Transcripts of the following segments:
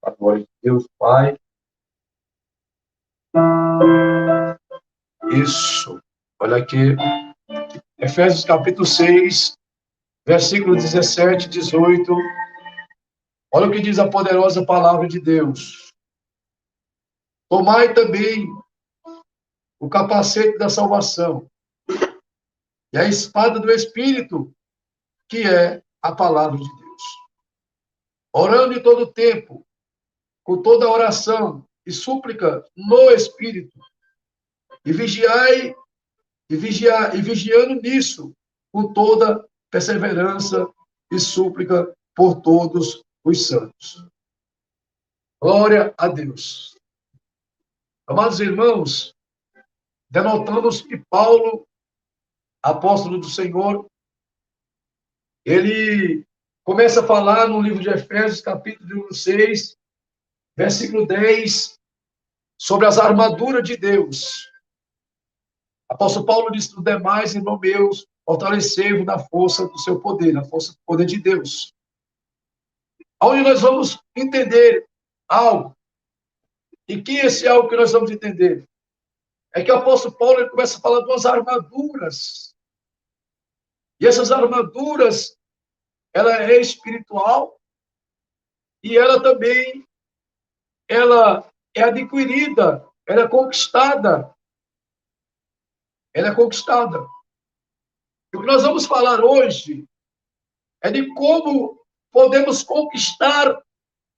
a glória de Deus, Pai. Isso. Olha aqui. Efésios capítulo 6, versículo 17, 18. Olha o que diz a poderosa palavra de Deus. Tomai também o capacete da salvação e a espada do Espírito, que é a palavra de Deus. Orando em todo tempo, com toda oração e súplica no Espírito, e vigiando nisso, com toda perseverança e súplica por todos os santos. Glória a Deus. Amados irmãos, denotamos que Paulo, apóstolo do Senhor, ele começa a falar no livro de Efésios, capítulo 6, versículo 10, sobre as armaduras de Deus. Apóstolo Paulo diz: "No demais, irmãos meus, fortalecei-vos na força do seu poder, na força do poder de Deus." Onde nós vamos entender algo, e que esse algo que nós vamos entender é que o apóstolo Paulo ele começa a falar de umas armaduras. E essas armaduras, ela é espiritual e ela também ela é adquirida, ela é conquistada. Ela é conquistada. E o que nós vamos falar hoje é de como podemos conquistar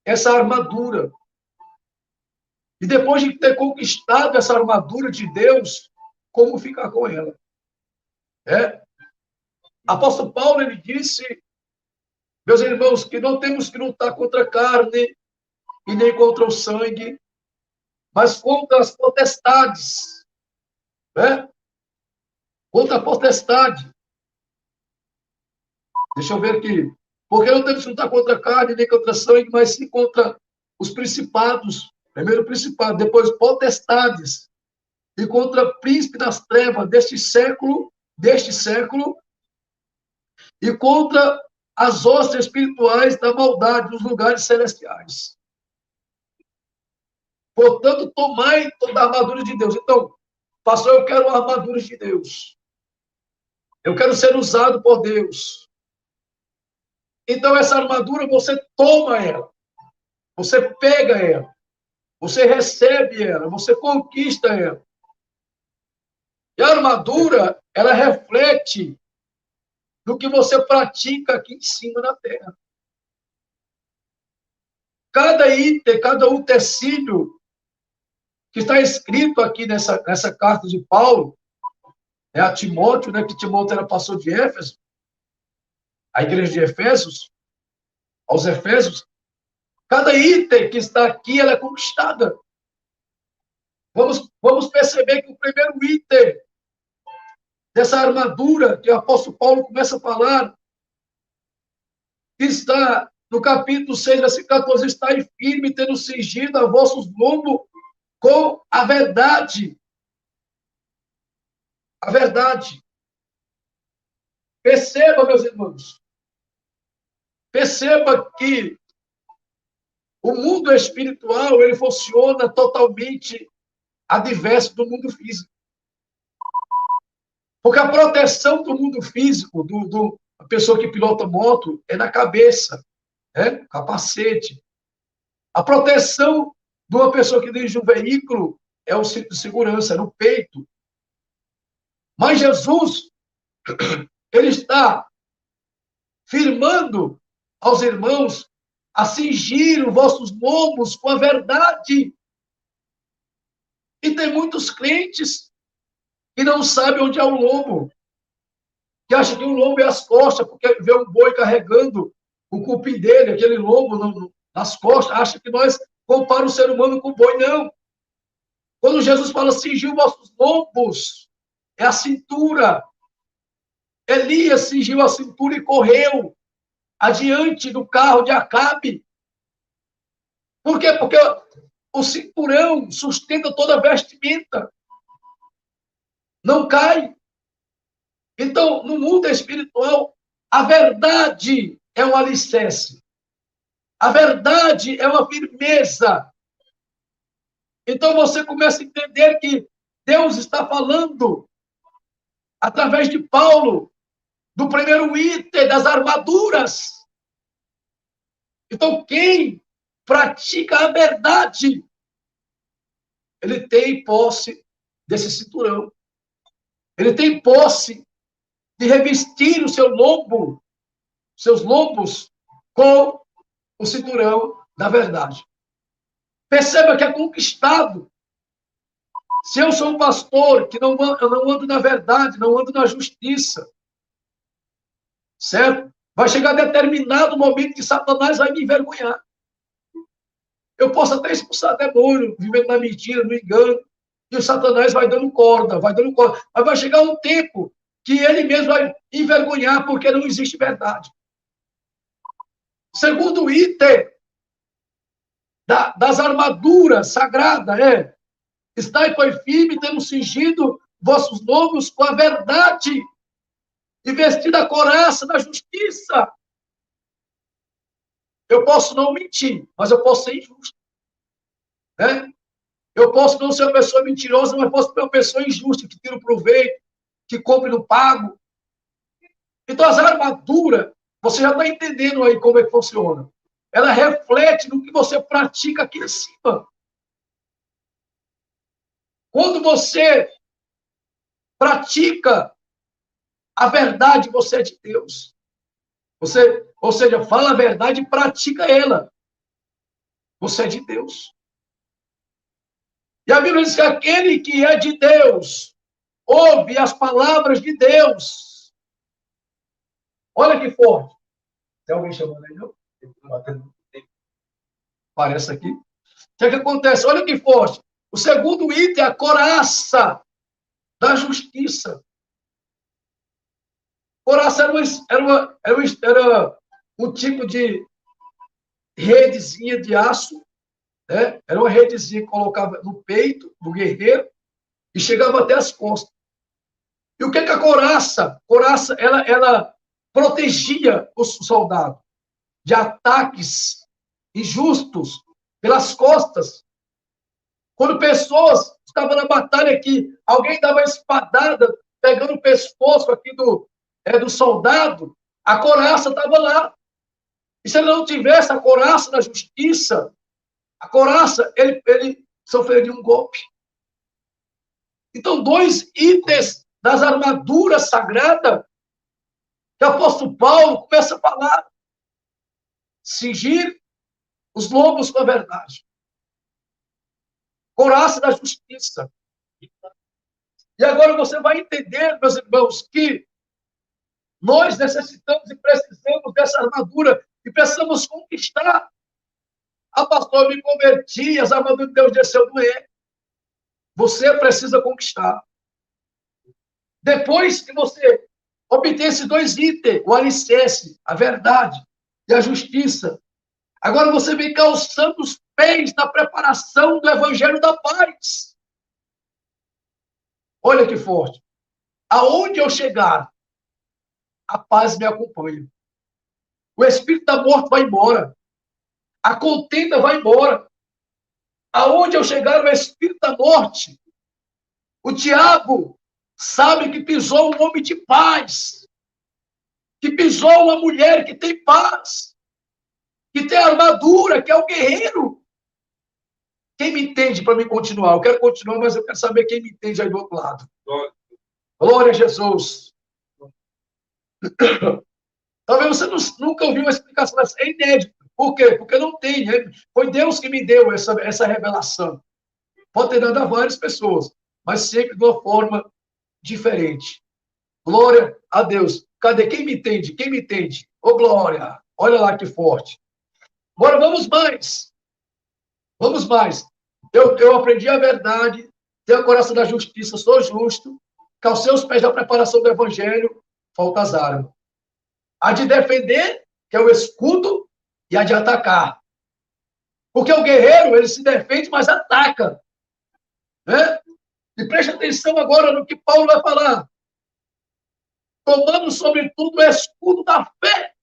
essa armadura. E depois de ter conquistado essa armadura de Deus, como ficar com ela? Apóstolo Paulo, ele disse, meus irmãos, que não temos que lutar contra a carne e nem contra o sangue, mas contra as potestades. Contra a potestade. Deixa eu ver aqui. Porque não temos que lutar contra a carne nem contra o sangue, mas sim contra os principados. Primeiro principado, depois potestades. E contra príncipe das trevas deste século, e contra as hostes espirituais da maldade nos lugares celestiais. Portanto, tomai toda a armadura de Deus. Então, pastor, eu quero a armadura de Deus. Eu quero ser usado por Deus. Então, essa armadura, você toma ela. Você pega ela. Você recebe ela. Você conquista ela. E a armadura, ela reflete do que você pratica aqui em cima na terra. Cada item, cada utensílio que está escrito aqui nessa carta de Paulo, a Timóteo, que Timóteo era pastor de Éfeso, a igreja de Efésios, aos Efésios, cada item que está aqui, ela é conquistada. Vamos perceber que o primeiro item dessa armadura que o apóstolo Paulo começa a falar, está no capítulo 6, versículo 14, está firme, tendo cingido a vossos lombos com a verdade. A verdade. Perceba, meus irmãos, perceba que o mundo espiritual, ele funciona totalmente adverso do mundo físico. Porque a proteção do mundo físico, a pessoa que pilota moto, é na cabeça, capacete. A proteção de uma pessoa que dirige um veículo é o cinto de segurança, é no peito. Mas Jesus, ele está firmando aos irmãos a cingir os vossos lombos com a verdade. E tem muitos crentes que não sabem onde é o lombo, que acham que o lombo é as costas, porque vê um boi carregando o cupim dele, aquele lombo nas costas, acha que nós comparamos o ser humano com o boi. Não. Quando Jesus fala cingiu vossos lombos, é a cintura. Elias cingiu a cintura e correu adiante do carro de Acabe. Por quê? Porque o cinturão sustenta toda a vestimenta. Não cai. Então, no mundo espiritual, a verdade é um alicerce. A verdade é uma firmeza. Então você começa a entender que Deus está falando, através de Paulo, do primeiro item das armaduras. Então, quem pratica a verdade, ele tem posse desse cinturão. Ele tem posse de revestir o seu lombo, seus lombos, com o cinturão da verdade. Perceba que é conquistado. Se eu sou um pastor que eu não ando na verdade, não ando na justiça, certo? Vai chegar determinado momento que Satanás vai me envergonhar. Eu posso até expulsar demônio, vivendo na mentira, no engano, e o Satanás vai dando corda. Mas vai chegar um tempo que ele mesmo vai envergonhar, porque não existe verdade. Segundo item das armaduras sagradas é: estai, pois, firme, tendo cingido vossos lombos com a verdade e vestida a couraça da justiça. Eu posso não mentir, mas eu posso ser injusto. Né? Eu posso não ser uma pessoa mentirosa, mas posso ser uma pessoa injusta, que tira o proveito, que compre no pago. Então, as armaduras, você já está entendendo aí como é que funciona. Ela reflete no que você pratica aqui em cima. Quando você pratica a verdade, você é de Deus. Ou seja, fala a verdade e pratica ela. Você é de Deus. E a Bíblia diz que aquele que é de Deus ouve as palavras de Deus. Olha que forte. Tem alguém chamando aí, não? Parece aqui. O que é que acontece? Olha que forte. O segundo item é a couraça da justiça. Couraça era um tipo de redezinha de aço, né? Era uma redezinha que colocava no peito do guerreiro e chegava até as costas. E o que é a couraça? Couraça, ela protegia o soldado de ataques injustos pelas costas. Quando pessoas estavam na batalha aqui, alguém dava uma espadada, pegando o pescoço aqui do soldado, a couraça estava lá. E se ele não tivesse a couraça da justiça, a couraça, ele sofreria um golpe. Então, dois itens das armaduras sagradas que o apóstolo Paulo começa a falar. Cingir os lombos com a verdade. Couraça da justiça. E agora você vai entender, meus irmãos, que nós necessitamos e precisamos dessa armadura e precisamos conquistar. Ah, pastor, eu me converti, as armaduras de Deus desceu do E. Você precisa conquistar. Depois que você obter esses dois itens, o alicerce, a verdade e a justiça, agora você vem calçando os pés na preparação do evangelho da paz. Olha que forte. Aonde eu chegar, a paz me acompanha. O espírito da morte vai embora. A contenda vai embora. Aonde eu chegar, o espírito da morte, o diabo sabe que pisou um homem de paz, que pisou uma mulher que tem paz, que tem armadura, que é o guerreiro. Quem me entende para me continuar? Eu quero continuar, mas eu quero saber quem me entende aí do outro lado. Glória a Jesus. Talvez você nunca ouviu uma explicação dessa. É inédito. Por quê? Porque não tem. Foi Deus que me deu essa revelação. Pode ter dado a várias pessoas, mas sempre de uma forma diferente. Glória a Deus. Cadê? Quem me entende? Quem me entende? Ô, glória. Olha lá que forte. Agora vamos mais. Vamos mais. Eu aprendi a verdade, tenho a coração da justiça, sou justo, calcei os pés da preparação do evangelho, falta as armas. A de defender, que é o escudo, e a de atacar. Porque o guerreiro, ele se defende, mas ataca. Né? E preste atenção agora no que Paulo vai falar. Tomando, sobretudo, o escudo da fé.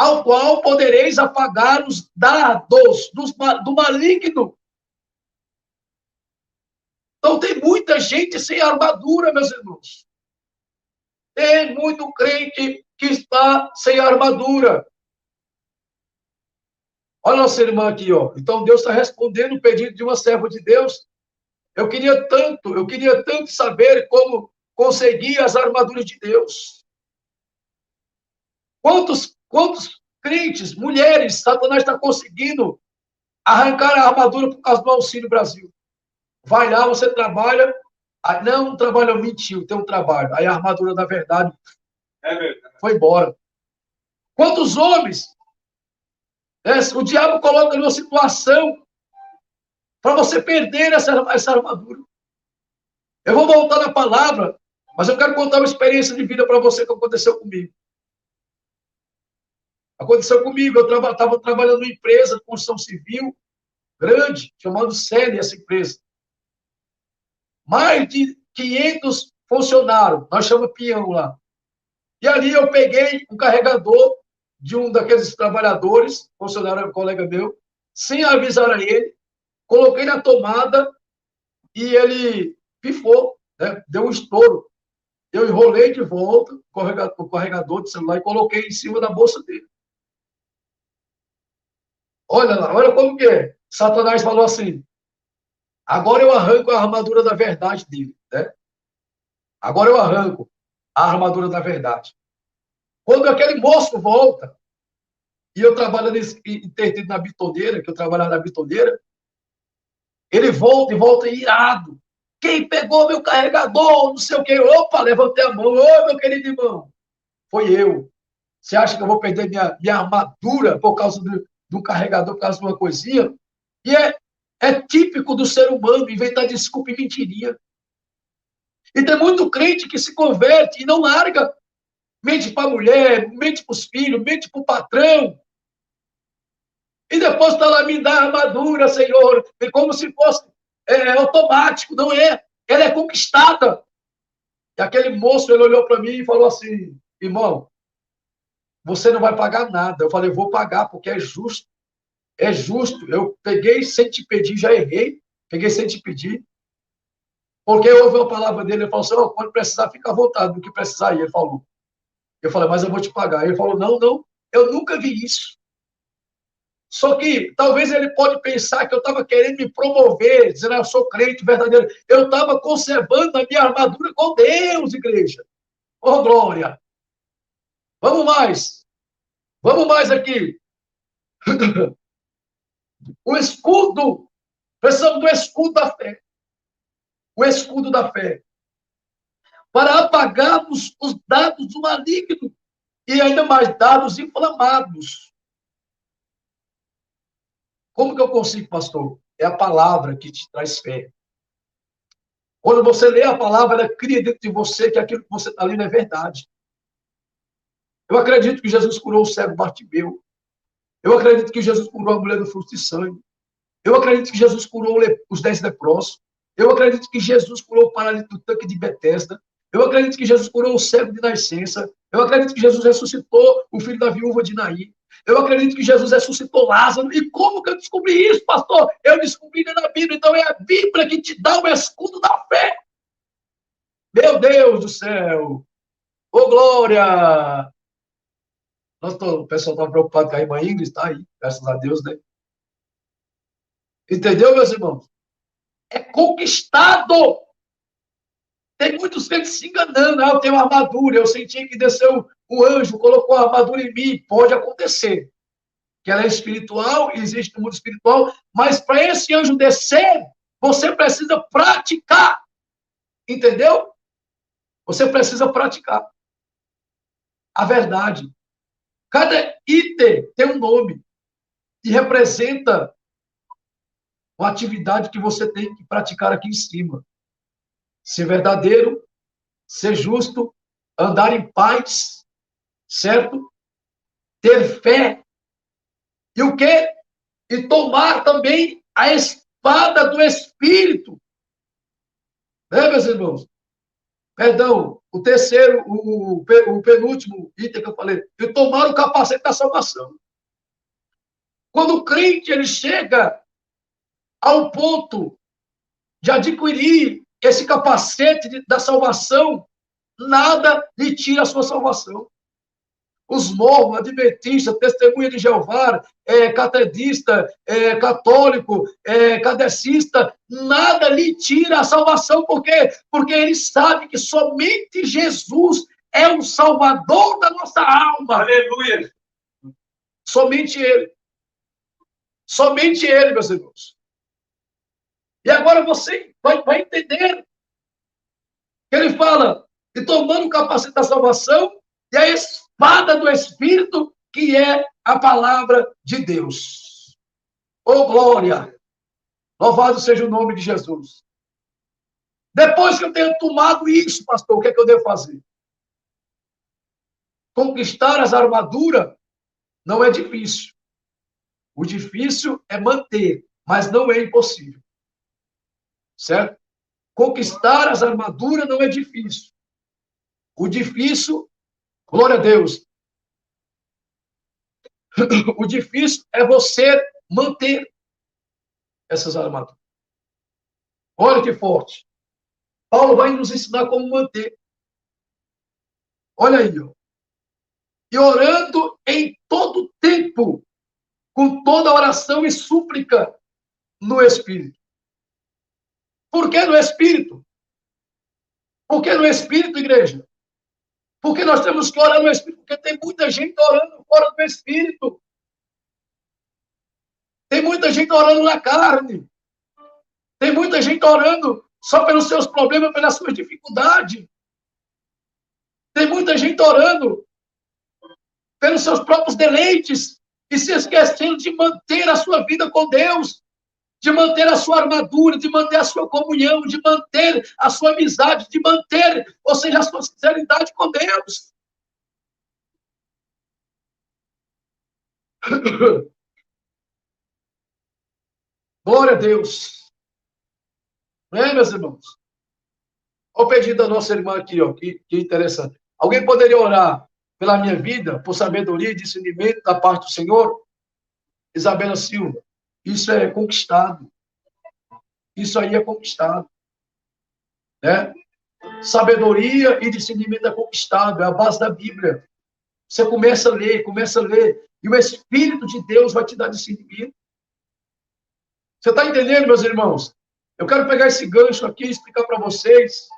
ao qual podereis apagar os dardos do maligno. Então, tem muita gente sem armadura, meus irmãos. Tem muito crente que está sem armadura. Olha a nossa irmã aqui, ó. Então, Deus está respondendo o pedido de uma serva de Deus. Eu queria tanto saber como conseguir as armaduras de Deus. Quantos crentes, mulheres, Satanás está conseguindo arrancar a armadura por causa do Auxílio Brasil? Vai lá, você trabalha. Não trabalha, mentiu, tem um trabalho. Aí a armadura da verdade foi embora. Quantos homens o diabo coloca numa situação para você perder essa armadura? Eu vou voltar na palavra, mas eu quero contar uma experiência de vida para você que aconteceu comigo. Aconteceu comigo, eu estava trabalhando numa empresa de construção civil grande, chamada Celi, essa empresa. Mais de 500 funcionários, nós chamamos peão lá. E ali eu peguei um carregador de um daqueles trabalhadores, funcionário, um colega meu, sem avisar a ele, coloquei na tomada e ele pifou, né? Deu um estouro. Eu enrolei de volta o carregador de celular e coloquei em cima da bolsa dele. Olha lá, olha como que é. Satanás falou assim, agora eu arranco a armadura da verdade dele, né? Agora eu arranco a armadura da verdade. Quando aquele moço volta, e eu trabalho na bitoneira, que eu trabalhava na bitoneira, ele volta e volta irado. Quem pegou meu carregador, não sei o quê. Opa, levantei a mão. Ô, meu querido irmão, foi eu. Você acha que eu vou perder minha armadura por causa do carregador, por causa de uma coisinha? E é típico do ser humano inventar desculpa e mentirinha. E tem muito crente que se converte e não larga. Mente para a mulher, mente para os filhos, mente para o patrão. E depois está lá, me dá armadura, Senhor. É como se fosse automático, não é? Ela é conquistada. E aquele moço, ele olhou para mim e falou assim, irmão, você não vai pagar nada. Eu falei, vou pagar, porque é justo. É justo. Eu peguei sem te pedir, já errei. Peguei sem te pedir. Porque houve uma palavra dele, ele falou assim, oh, quando precisar, fica à vontade do que precisar. E ele falou. Eu falei, mas eu vou te pagar. Ele falou, não, eu nunca vi isso. Só que talvez ele pode pensar que eu estava querendo me promover, dizendo, eu sou crente verdadeiro. Eu estava conservando a minha armadura com Deus, igreja. Oh, glória. Vamos mais aqui. O escudo. Precisamos do escudo da fé. O escudo da fé. Para apagarmos os dados do maligno. E ainda mais dados inflamados. Como que eu consigo, pastor? É a palavra que te traz fé. Quando você lê a palavra, ela cria dentro de você que aquilo que você está lendo é verdade. Eu acredito que Jesus curou o cego Bartimeu. Eu acredito que Jesus curou a mulher do fluxo de sangue. Eu acredito que Jesus curou os 10 leprosos. Eu acredito que Jesus curou o paralítico do tanque de Betesda. Eu acredito que Jesus curou o cego de nascença. Eu acredito que Jesus ressuscitou o filho da viúva de Naí. Eu acredito que Jesus ressuscitou Lázaro. E como que eu descobri isso, pastor? Eu descobri na Bíblia. Então é a Bíblia que te dá o escudo da fé. Meu Deus do céu! Ô, glória! O pessoal está preocupado com a irmã Ingrid, está aí, graças a Deus, né? Entendeu, meus irmãos? É conquistado. Tem muitos crentes se enganando. Eu tenho armadura, eu senti que desceu o anjo, colocou a armadura em mim. Pode acontecer. Que ela é espiritual, existe no mundo espiritual, mas para esse anjo descer, você precisa praticar. Entendeu? Você precisa praticar. A verdade. Cada item tem um nome e representa uma atividade que você tem que praticar aqui em cima. Ser verdadeiro, ser justo, andar em paz, certo? Ter fé. E o quê? E tomar também a espada do Espírito. Né, meus irmãos? Perdão, o terceiro, o penúltimo item que eu falei, e tomar o capacete da salvação. Quando o crente ele chega ao ponto de adquirir esse capacete da salvação, nada lhe tira a sua salvação. Os mormons, adventistas, testemunha de Jeová, catedista, católico, cadecista, nada lhe tira a salvação. Por quê? Porque ele sabe que somente Jesus é o salvador da nossa alma. Aleluia. Somente ele. Somente ele, meus irmãos. E agora você vai entender que ele fala, e tomando o capacete da salvação, e a espada do Espírito, que é a palavra de Deus. Oh, glória! Louvado seja o nome de Jesus. Depois que eu tenho tomado isso, pastor, o que é que eu devo fazer? Conquistar as armaduras não é difícil. O difícil é manter, mas não é impossível. Certo? Conquistar as armaduras não é difícil. O difícil, glória a Deus, o difícil é você manter essas armaduras. Olha que forte. Paulo vai nos ensinar como manter. Olha aí, ó. E orando em todo tempo, com toda oração e súplica no Espírito. Por que no Espírito? Por que no Espírito, igreja? Porque nós temos que orar no Espírito, porque tem muita gente orando fora do Espírito. Tem muita gente orando na carne. Tem muita gente orando só pelos seus problemas, pelas suas dificuldades. Tem muita gente orando pelos seus próprios deleites e se esquecendo de manter a sua vida com Deus, de manter a sua armadura, de manter a sua comunhão, de manter a sua amizade, de manter, ou seja, a sua sinceridade com Deus. Glória a Deus. Não é, meus irmãos? Olha o pedido da nossa irmã aqui, ó, que interessante. Alguém poderia orar pela minha vida, por sabedoria e discernimento da parte do Senhor? Isabela Silva, isso é conquistado. Isso aí é conquistado. Né? Sabedoria e discernimento é conquistado, é a base da Bíblia. Você começa a ler, e o Espírito de Deus vai te dar discernimento. Você está entendendo, meus irmãos? Eu quero pegar esse gancho aqui e explicar para vocês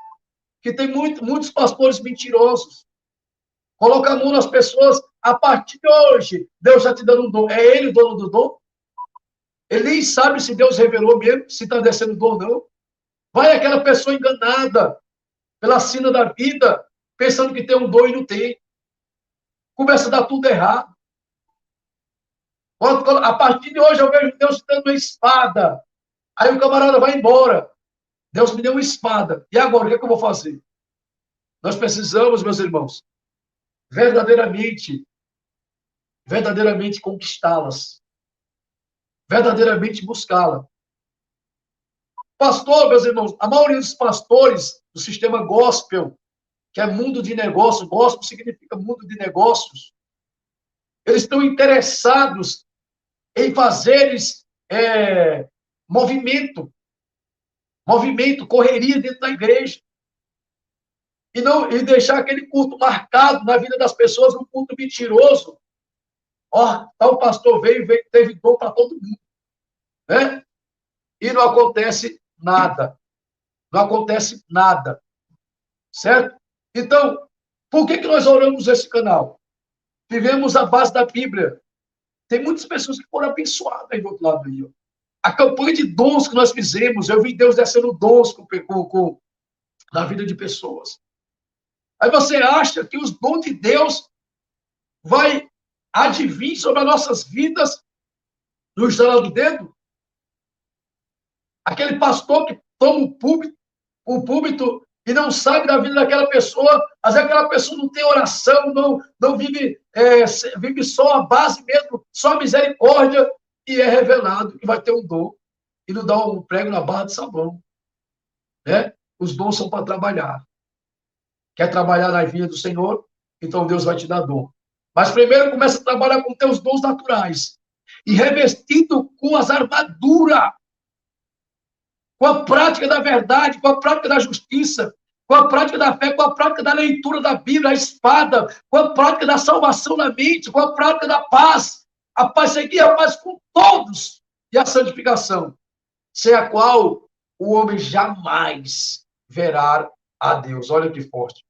que tem muitos pastores mentirosos. Coloca a mão nas pessoas, a partir de hoje, Deus está te dando um dom. É ele o dono do dom? Ele nem sabe se Deus revelou mesmo, se está descendo dom ou não. Vai aquela pessoa enganada pela sina da vida, pensando que tem um dom e não tem. Começa a dar tudo errado. A partir de hoje eu vejo Deus te dando uma espada. Aí o camarada vai embora. Deus me deu uma espada. E agora, o que é que eu vou fazer? Nós precisamos, meus irmãos, verdadeiramente conquistá-las. Verdadeiramente buscá-la. Pastor, meus irmãos, a maioria dos pastores do sistema gospel, que é mundo de negócios, gospel significa mundo de negócios, eles estão interessados em fazer movimento, correria dentro da igreja. E deixar aquele culto marcado na vida das pessoas, um culto mentiroso. Ó, tal pastor veio, teve dom para todo mundo. Né? E não acontece nada. Não acontece nada. Certo? Então, por que nós oramos esse canal? Vivemos a base da Bíblia. Tem muitas pessoas que foram abençoadas aí do outro lado. Aí, ó. A campanha de dons que nós fizemos, eu vi Deus descendo dons na vida de pessoas. Aí você acha que os dons de Deus vai advir sobre as nossas vidas no estalar do dedo? Aquele pastor que toma o púlpito e não sabe da vida daquela pessoa, mas aquela pessoa não tem oração, não vive, vive só a base mesmo, só a misericórdia, e é revelado que vai ter um dom, e não dá um prego na barra de sabão. Né? Os dons são para trabalhar. Quer trabalhar na vinha do Senhor? Então Deus vai te dar dom. Mas primeiro começa a trabalhar com teus dons naturais. E revestido com as armaduras, com a prática da verdade, com a prática da justiça, com a prática da fé, com a prática da leitura da Bíblia, a espada, com a prática da salvação na mente, com a prática da paz. A paz seguir a paz com todos. E a santificação, sem a qual o homem jamais verá a Deus. Olha que forte.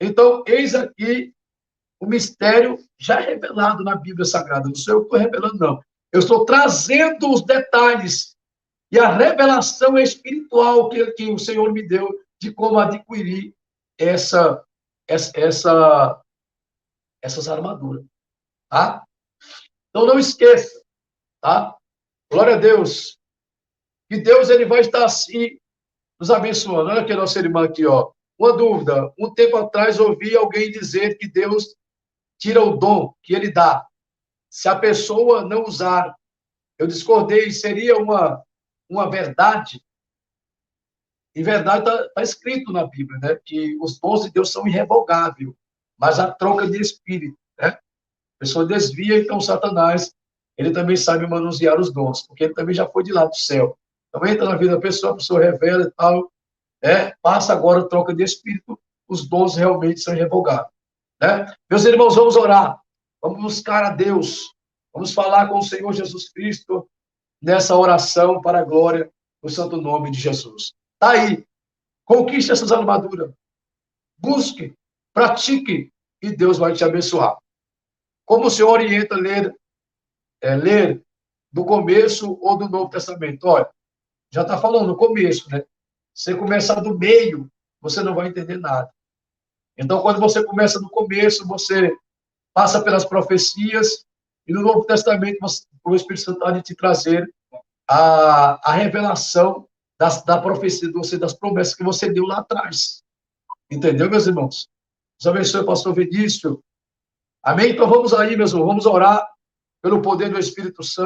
Então, eis aqui o mistério já revelado na Bíblia Sagrada. Não sou eu que estou revelando, não. Eu estou trazendo os detalhes e a revelação espiritual que o Senhor me deu de como adquirir essas armaduras. Tá? Então, não esqueça. Tá? Glória a Deus. Que Deus ele vai estar assim nos abençoando. Olha aqui a nossa irmã aqui, ó. Uma dúvida. Um tempo atrás ouvi alguém dizer que Deus tira o dom que ele dá. Se a pessoa não usar, eu discordei, seria uma verdade. Em verdade, está escrito na Bíblia, né? Que os dons de Deus são irrevogáveis, mas a troca de espírito, né? A pessoa desvia, então Satanás, ele também sabe manusear os dons, porque ele também já foi de lá do céu. Então entra na vida da pessoa, a pessoa revela e tal, passa agora a troca de espírito, os dons realmente são irrevogáveis. Né? Meus irmãos, vamos orar, vamos buscar a Deus, vamos falar com o Senhor Jesus Cristo nessa oração para a glória do santo nome de Jesus. Está aí, conquiste essas armaduras, busque, pratique e Deus vai te abençoar. Como o Senhor orienta ler do começo ou do Novo Testamento? Olha, já está falando no começo, né? Se você começar do meio, você não vai entender nada. Então, quando você começa no começo, você passa pelas profecias, e no Novo Testamento, o Espírito Santo vai te trazer a revelação da profecia, das promessas que você deu lá atrás. Entendeu, meus irmãos? Deus abençoe o pastor Vinícius. Amém? Então, vamos aí, meus irmãos, vamos orar pelo poder do Espírito Santo.